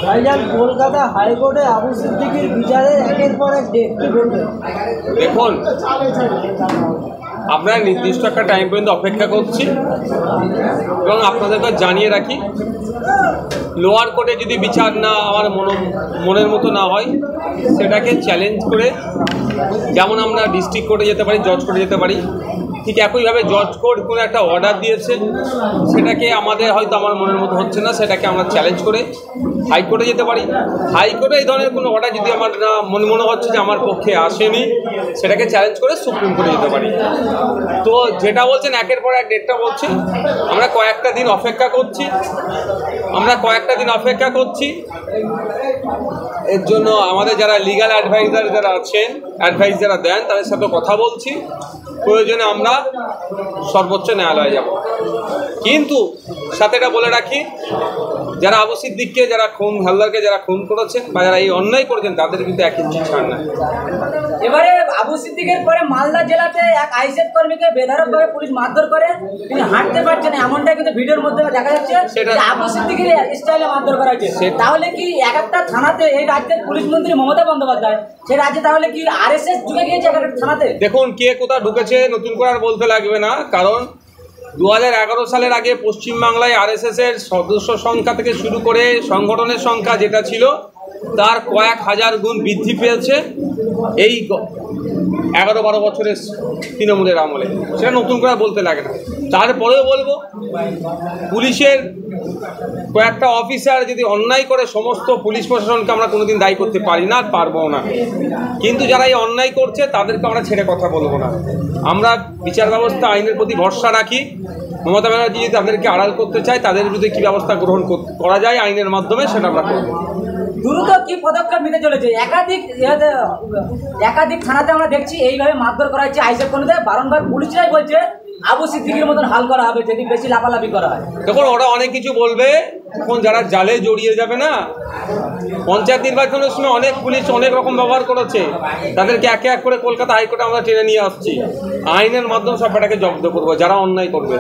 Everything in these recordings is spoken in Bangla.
ভাইজান, কলকাতা হাইকোর্টে আবু সিদ্দিকীর বিচারের একের পর এক ডেট, কি বলবেন? দেখুন, আমরা নির্দিষ্ট একটা টাইম পর্যন্ত অপেক্ষা করছি এবং আপনাদেরকে জানিয়ে রাখি, লোয়ার কোর্টে যদি বিচার না আমার মনের মতো না হয়, সেটাকে চ্যালেঞ্জ করে যেমন আমরা ডিস্ট্রিক্ট কোর্টে যেতে পারি, জজ কোর্টে যেতে পারি, ঠিক একইভাবে জজ কোর্ট কোনো একটা অর্ডার দিয়েছে, সেটাকে আমাদের হয়তো আমার মনের মতো হচ্ছে না, সেটাকে আমরা চ্যালেঞ্জ করে হাইকোর্টে যেতে পারি। হাইকোর্টে এই ধরনের কোনো অর্ডার যদি আমার না মনে হচ্ছে যে আমার পক্ষে আসেনি, সেটাকে চ্যালেঞ্জ করে সুপ্রিম কোর্টে যেতে পারি। তো যেটা বলছেন একের পর এক ডেটটা বলছে, আমরা কয়েকটা দিন অপেক্ষা করছি। এর জন্য আমাদের যারা লিগ্যাল অ্যাডভাইজার যারা আছেন, অ্যাডভাইস যারা দেন, তাদের সাথে কথা বলছি। প্রয়োজনে আমরা সর্বোচ্চ ন্যায়ালয়ে যাব। কিন্তু সাথে এটা বলে রাখি, যারা আবু সিদ্দিককে, যারা হালদারকে যারা খুন করেছেন বা যারা এই অন্যায় করেছেন, তাদের কিন্তু এক ইঞ্চি ছাড় নাই। এবারে আবু সিদ্দিকের পরে মালদা জেলাতে এক আইএসএফ কর্মীকে বেধড়কভাবে পুলিশ মারধর করে, তিনি হাঁটতে পারছেন, এমনটা কিন্তু ভিডিওর মধ্যে দেখা যাচ্ছে। আবু সিদ্দিকের স্টাইলে মারধর করা হচ্ছে। তাহলে কি এক একটা থানাতে, এই রাজ্যের পুলিশ মন্ত্রী মমতা বন্দ্যোপাধ্যায়, সেই রাজ্যে তাহলে কি আরএসএস ঢুকে গিয়েছে এক একটা থানাতে? দেখুন, কে কোথা ঢুকেছে নতুন করে আর বলতে লাগবে না, কারণ 2011 সালের আগে পশ্চিমবাংলায় আরএসএসের সদস্য সংখ্যা থেকে শুরু করে সংগঠনের সংখ্যা যেটা ছিল, তার কয়েক হাজার গুণ বৃদ্ধি পেয়েছে এই 11-12 বছরের তৃণমূলের আমলে। সেটা নতুন করে বলতে লাগে না। তারপরেও বলবো, পুলিশের কয়েকটা অফিসার যদি অন্যায় করে, সমস্ত পুলিশ প্রশাসনকে আমরা কোনোদিন দায়ী করতে পারি না, আর পারবো না। কিন্তু যারা এই অন্যায় করছে, তাদেরকে আমরা ছেড়ে কথা বলবো না। আমরা বিচার ব্যবস্থা, আইনের প্রতি ভরসা রাখি। মমতা ব্যানার্জি যদি তাদেরকে আড়াল করতে চায়, তাদের বিরুদ্ধে কী ব্যবস্থা গ্রহণ করা যায় আইনের মাধ্যমে, সেটা আমরা করবো। দ্রুত কি পদক্ষেপ নিতে চলেছে? একাধিক থানাতে আমরা দেখছি এইভাবে মারধর করা হচ্ছে আইএসএফ কর্মীদের। বারংবার পুলিশরাই বলছে আবু সিদ্দিকের মতন হাল করা হবে যদি বেশি লাফালাফি করা হয়। দেখুন, ওরা অনেক কিছু বলবে, তখন যারা জালে জড়িয়ে যাবে না, পঞ্চায়েত নির্বাচনের সময় অনেক পুলিশ অনেক রকম ব্যবহার করেছে, তাদেরকে একে এক করে কলকাতা হাইকোর্টে আমরা টেনে নিয়ে আসছি। আইনের মাধ্যমে সবটাকে জব্দ করবো যারা অন্যায় করবে।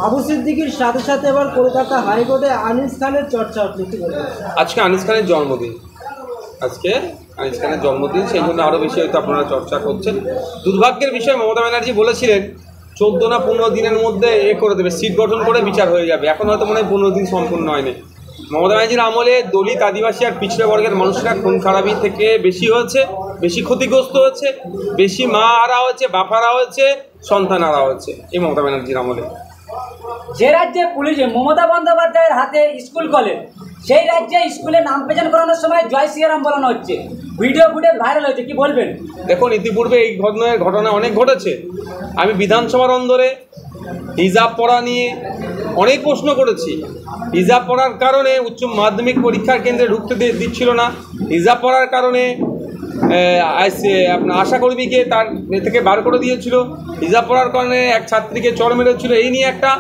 আবু সিদ্দিকীর সাথে সাথে এবার কলকাতা হাইকোর্টে আনিস খানের চর্চা হচ্ছে, কি বলবেন? আজকে আনিস খানের জন্মদিন, সেই জন্য আরও বেশি হয়তো আপনারা চর্চা করছেন। দুর্ভাগ্যের বিষয়, মমতা ব্যানার্জি বলেছিলেন 14 না 15 দিনের মধ্যে করে দেবে, সিট গঠন করে বিচার হয়ে যাবে। এখন হয়তো মনে হয় 15 দিন সম্পূর্ণ হয়নি। মমতা ব্যানার্জির আমলে দলিত, আদিবাসী আর পিছড়ে বর্গের মানুষরা খুন খারাপি থেকে বেশি হয়েছে, বেশি ক্ষতিগ্রস্ত হয়েছে, বেশি মা হারা হয়েছে, বাপ হারা হয়েছে, সন্তান হারা হয়েছে এই মমতা ব্যানার্জির আমলে। যে রাজ্যে পুলিশে মমতা বন্দ্যোপাধ্যায়ের হাতে স্কুল কলেজ, সেই রাজ্যে স্কুলে নাম প্রেজেন্ট করানোর সময় জয় শ্রীরাম বলানো হচ্ছে, ভিডিও ফুটেজ ভাইরাল হয়েছে, কি বলবেন? দেখুন, ইতিপূর্বে এই ধরনের ঘটনা অনেক ঘটেছে। আমি বিধানসভার অন্দরে হিজাব পড়া নিয়ে অনেক প্রশ্ন করেছি। হিজাব পড়ার কারণে উচ্চ মাধ্যমিক পরীক্ষার কেন্দ্রে ঢুকতে দিচ্ছিল না। হিজাব পড়ার কারণে আপনার আশাকর্মীকে তার থেকে বার করে দিয়েছিল। হিজাব পড়ার কারণে এক ছাত্রীকে চড় মেরেছিল। এই নিয়ে একটা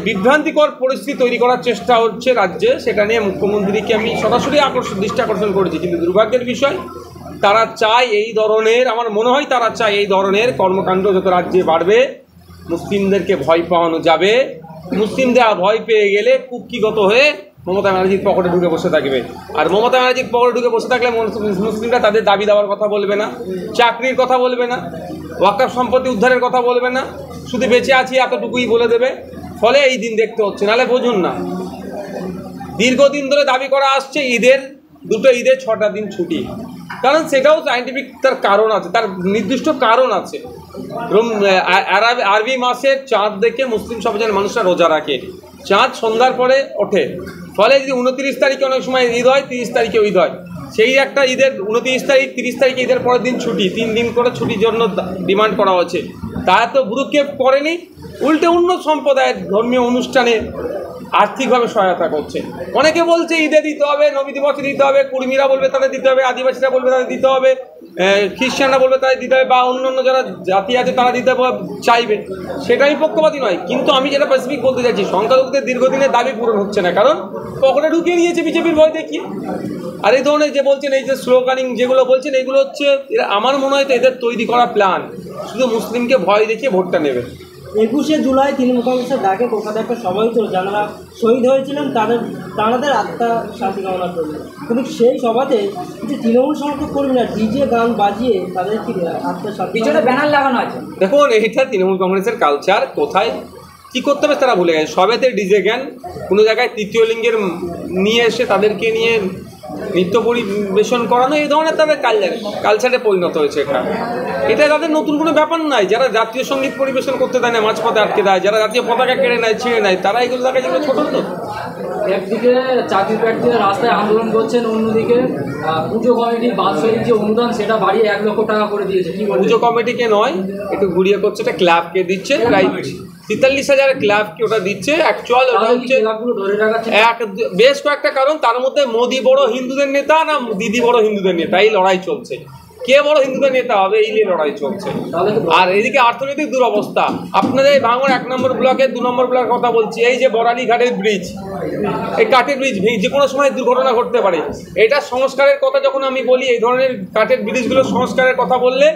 বিভ্রান্তিকর পরিস্থিতি তৈরি করার চেষ্টা হচ্ছে রাজ্যে। সেটা নিয়ে মুখ্যমন্ত্রীকে আমি সরাসরি দৃষ্টি আকর্ষণ করেছি। কিন্তু দুর্ভাগ্যের বিষয়, তারা চায় এই ধরনের, আমার মনে হয় তারা চায় এই ধরনের কর্মকাণ্ড যত রাজ্যে বাড়বে, মুসলিমদেরকে ভয় পাওয়ানো যাবে। মুসলিমরা ভয় পেয়ে গেলে কুক্ষিগত হয়ে মমতা ব্যানার্জির পকেটে ঢুকে বসে থাকবে। আর মমতা ব্যানার্জির পকেটে ঢুকে বসে থাকলে মুসলিমরা তাদের দাবি দেওয়ার কথা বলবে না, চাকরির কথা বলবে না, ওয়াকফ সম্পত্তি উদ্ধারের কথা বলবে না, শুধু বেঁচে আছি এতটুকুই বলে দেবে। ফলে এই দিন দেখতে হচ্ছে। নাহলে বুঝুন না, দীর্ঘদিন ধরে দাবি করা আসছে দুটো ঈদের 6টা দিন ছুটি, কারণ সেটাও সায়েন্টিফিক তার কারণ আছে, তার নির্দিষ্ট কারণ আছে। আরবি মাসের চাঁদ দেখে মুসলিম সমাজের মানুষরা রোজা রাখে। চাঁদ সন্ধ্যার পরে ওঠে, ফলে যদি 29 তারিখে অনেক সময় ঈদ হয়, 30 তারিখে ঈদ হয়, সেই একটা ঈদের 29 তারিখ 30 তারিখে ঈদের পরের দিন ছুটি, 3 দিন করে ছুটির জন্য ডিমান্ড করা হচ্ছে। তা তো ভ্রুক্ষেপ করেনি, উল্টে অন্য সম্প্রদায়ের ধর্মীয় অনুষ্ঠানে আর্থিকভাবে সহায়তা করছে। অনেকে বলছে ঈদে দিতে হবে, নবী দিবসে দিতে হবে, কুর্মীরা বলবে তাদের দিতে হবে, আদিবাসীরা বলবে তাদের দিতে হবে, খ্রিস্টানরা বলবে তাদের দিতে হবে, বা অন্য যারা জাতি আছে তারা দিতে চাইবে। সেটা আমি পক্ষপাতী নয়। কিন্তু আমি যেটা স্পেসিফিক বলতে চাইছি, সংখ্যালঘুদের দীর্ঘদিনের দাবি পূরণ হচ্ছে না, কারণ পকেটে ঢুকিয়ে নিয়েছে বিজেপির ভয় দেখিয়ে। আর এই ধরনের যে বলছেন, এই যে স্লোগানিং যেগুলো বলছেন, এগুলো হচ্ছে আমার মনে হয় তো এদের তৈরি করা প্ল্যান, শুধু মুসলিমকে ভয় দেখিয়ে ভোটটা নেবে। 21শে জুলাই তৃণমূল কংগ্রেসের ডাকে কলকাতায় একটা সভা হয়েছিল, যারা শহীদ হয়েছিলেন তাদের আত্মা শান্তি কামনা করলেন। কিন্তু সেই সভাতে কিছু তৃণমূল সমর্থক কর্মীরা ডিজে গান বাজিয়ে তাদের কি আত্মা শান্তি পিছনে ব্যানার লাগানো আছে। দেখুন, এইটা তৃণমূল কংগ্রেসের কালচার। কোথায় কী করতে হবে তারা ভুলে গেছে। সবেতে ডিজে গান, কোনো জায়গায় তৃতীয় লিঙ্গের নিয়ে এসে তাদেরকে নিয়ে নৃত্য পরিবেশন করানো, এই ধরনের তাদের কালচারে পরিণত হয়েছে। এটা তাদের নতুন কোনো ব্যাপার নাই। যারা জাতীয় সঙ্গীত পরিবেশন করতে দেয় না, মাঝপথে আটকে দেয়, যারা জাতীয় পতাকা কেড়ে নেয়, ছিঁড়ে নেয়, তারা এগুলো তাকে যেগুলো ছোট তো। একদিকে চাকরি প্রার্থীরা রাস্তায় আন্দোলন করছেন, অন্যদিকে পুজো কমিটির বাৎসরিক যে অনুদান সেটা বাড়িয়ে 1 লক্ষ টাকা করে দিয়েছে। কি বলবো, পুজো কমিটিকে নয়, একটু ঘুরিয়ে করছে, এটা ক্লাবকে দিচ্ছে। প্রায় 43,000 ক্লাবকে ওটা দিচ্ছে। অ্যাকচুয়াল বেশ কয়েকটা কারণ, তার মধ্যে মোদি বড় হিন্দুদের নেতা না দিদি বড় হিন্দুদের নেতা, এই লড়াই চলছে। কে বড় হিন্দুদের নেতা হবে, এই নিয়ে লড়াই চলছে। আর এদিকে অর্থনৈতিক দুরবস্থা। আপনাদের এই ভাঙড় 1 নম্বর ব্লকের 2 নম্বর ব্লকের কথা বলছি, এই যে বরালি ঘাটের ব্রিজ, এই কাঠের ব্রিজ যে কোনো সময় দুর্ঘটনা ঘটতে পারে। এটা সংস্কারের কথা যখন আমি বলি, এই ধরনের কাঠের ব্রিজগুলো সংস্কারের কথা বললে,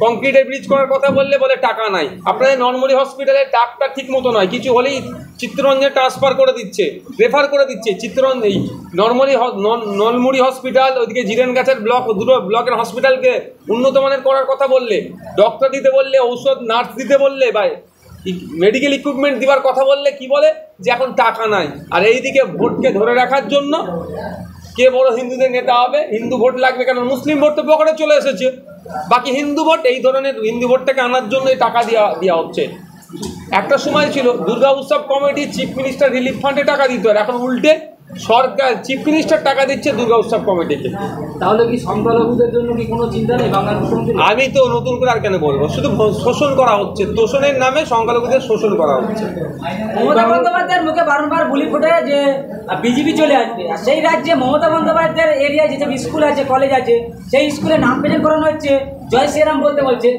কংক্রিটের ব্রিজ করার কথা বললে বলে টাকা নাই। আপনাদের নলমুড়ি হসপিটালে ডাক্তার ঠিক মতো নয়, কিছু হলেই চিত্তরঞ্জনে ট্রান্সফার করে দিচ্ছে, রেফার করে দিচ্ছে। এই নলমুড়ি হসপিটাল, ওইদিকে জিরেনগাছের ব্লক, দুটো ব্লকের হসপিটালকে উন্নত মানের করার কথা বললে, ডক্টর দিতে বললে, ঔষধ নার্স দিতে বললে, বা মেডিকেল ইকুইপমেন্ট দেওয়ার কথা বললে কি বলে যে এখন টাকা নাই। আর এইদিকে ভোটকে ধরে রাখার জন্য কে বড় হিন্দুদের নেতা হবে, হিন্দু ভোট লাগবে কেন, মুসলিম ভোট তো পকেটে চলে এসেছে, বাকি হিন্দু ভোট, এই ধরনের হিন্দু ভোটটাকে আনার জন্য এই টাকা দেওয়া হচ্ছে। একটা সময় ছিল দুর্গা উৎসব কমিটি চিফ মিনিস্টার রিলিফ ফান্ডে টাকা দিত, আর এখন উল্টে সরকার চিফ মিনিস্টার টাকা দিচ্ছে দুর্গা উৎসব কমিটিকে। তাহলে কি সংখ্যালঘুদের জন্য কি কোনো চিন্তা নেই বাংলার মুখ্যমন্ত্রী? আমি তো নতুন করে আর কেন বলবো, শুধু শোষণ করা হচ্ছে, তোষণের নামে সংখ্যালঘুদের শোষণ করা হচ্ছে। মমতা বন্দ্যোপাধ্যায়ের মুখে বারংবার বুলি ফোটে যে বিজেপি চলে আসবে, আর সেই রাজ্যে মমতা বন্দ্যোপাধ্যায়ের এরিয়ায় যেসব স্কুল আছে, কলেজ আছে, সেই স্কুলে নাম প্রেজেন্ট করানো হচ্ছে, জয় শ্রীরাম বলতে বলছে।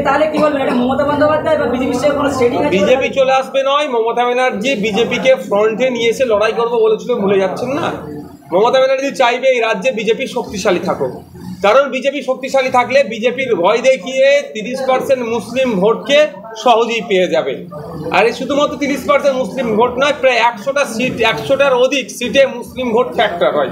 তাহলে কি বলবেন, এটা মমতা বন্দ্যোপাধ্যায় বা বিজেপির সাথে কোনো সেটিং আছে? বিজেপি চলে আসবে নয়, মমতা ব্যানার্জি বিজেপিকে ফ্রন্টে নিয়ে এসে লড়াই করবো বলেছিল, ভুলে যাচ্ছেন না। মমতা ব্যানার্জি চাইবে এই রাজ্যে বিজেপি শক্তিশালী থাকুক, কারণ বিজেপি শক্তিশালী থাকলে বিজেপির ভয় দেখিয়ে 30% মুসলিম ভোটকে সহজেই পেয়ে যাবে। আর এই শুধুমাত্র 30% মুসলিম ভোট নয়, প্রায় 100টা সিট, 100টার অধিক সিটে মুসলিম ভোট ফ্যাক্টর হয়।